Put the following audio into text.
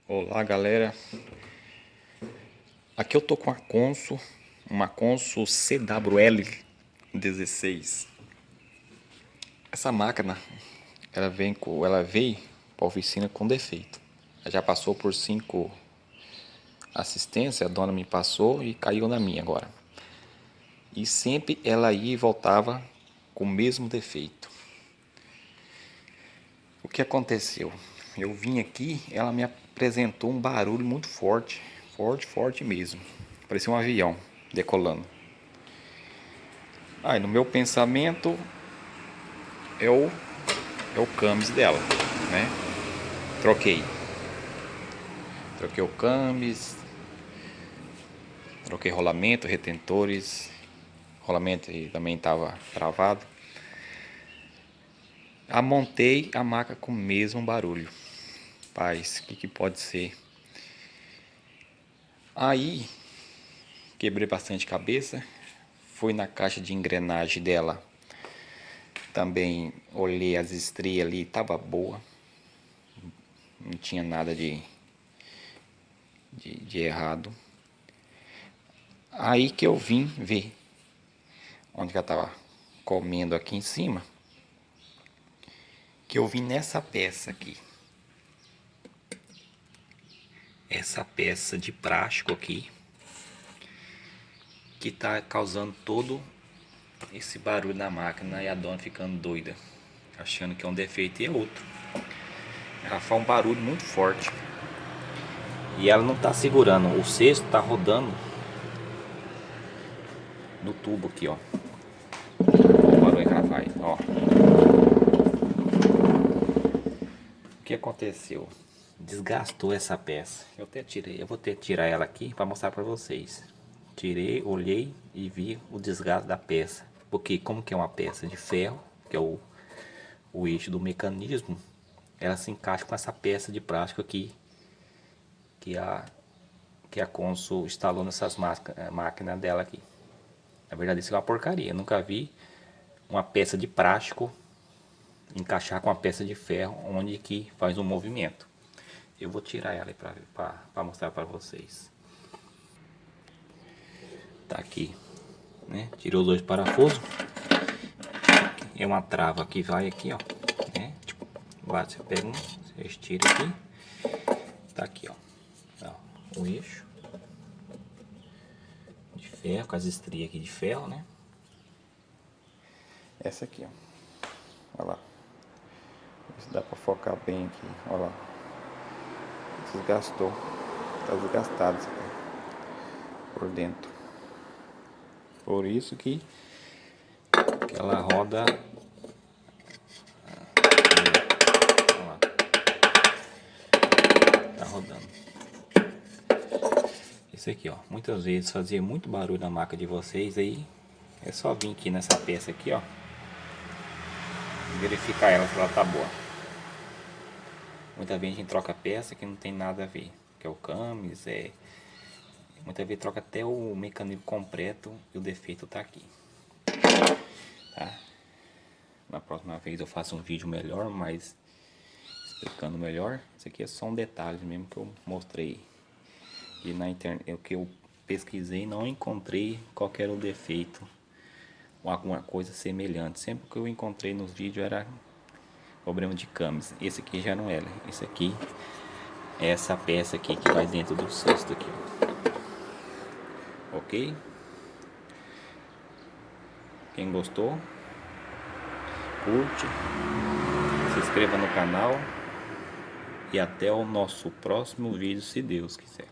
Olá, galera. Aqui eu tô com uma Consul CWL 16. Essa máquina, ela veio para a oficina com defeito. Ela já passou por 5 assistências, a dona me passou e caiu na minha agora. E sempre ela ia e voltava com o mesmo defeito. O que aconteceu? Eu vim aqui, ela me apresentou um barulho muito forte, forte mesmo. Parecia um avião decolando. Aí no meu pensamento é o câmbio dela, né? Troquei o câmbio, troquei rolamento, retentores, rolamento também estava travado. Amontei a maca com o mesmo barulho. Paz, o que pode ser? Aí quebrei bastante cabeça, fui na caixa de engrenagem dela, também olhei as estrias ali, tava boa, não tinha nada de errado. Aí que eu vim ver onde que ela tava comendo aqui em cima, que eu vim nessa peça aqui. Essa peça de plástico aqui, que tá causando todo esse barulho na máquina e a dona ficando doida, achando que é um defeito e é outro. Ela faz um barulho muito forte. E ela não tá segurando, o cesto tá rodando no tubo aqui, ó. O barulho que ela faz, ó. O que aconteceu? Desgastou essa peça. Eu vou ter que tirar ela aqui para mostrar para vocês. Tirei, olhei e vi o desgaste da peça. Porque como que é uma peça de ferro, que é o eixo do mecanismo, ela se encaixa com essa peça de plástico aqui que a Consul instalou nessas máquinas dela aqui. Na verdade isso é uma porcaria. Eu nunca vi uma peça de plástico encaixar com uma peça de ferro onde que faz um movimento. Eu vou tirar ela para mostrar para vocês. Tá aqui, né? Tirou os 2 parafusos. É uma trava que vai aqui, ó, né? Tipo, você pega você estira aqui. Tá aqui, ó. O eixo de ferro, com as estrias aqui de ferro, né? Essa aqui, ó. Olha lá. Se dá pra focar bem aqui, olha lá. Desgastou. Tá desgastado isso aqui por dentro. Por isso que ela roda. Olha lá. Tá rodando. Isso aqui, ó. Muitas vezes fazia muito barulho na máquina de vocês aí. É só vir aqui nessa peça aqui, ó. Verificar ela se ela tá boa. Muitas vezes a gente troca peça que não tem nada a ver. Que é o câmbio, muitas vezes troca até o mecanismo completo e o defeito tá aqui. Tá? Na próxima vez eu faço um vídeo melhor, mas explicando melhor. Isso aqui é só um detalhe mesmo que eu mostrei. E na internet, o que eu pesquisei, não encontrei qualquer defeito ou alguma coisa semelhante. Sempre que eu encontrei nos vídeos era problema de câmbio. Esse aqui já não era. Esse aqui é essa peça aqui que vai dentro do cesto aqui. Ok? Quem gostou, curte, se inscreva no canal e até o nosso próximo vídeo, se Deus quiser.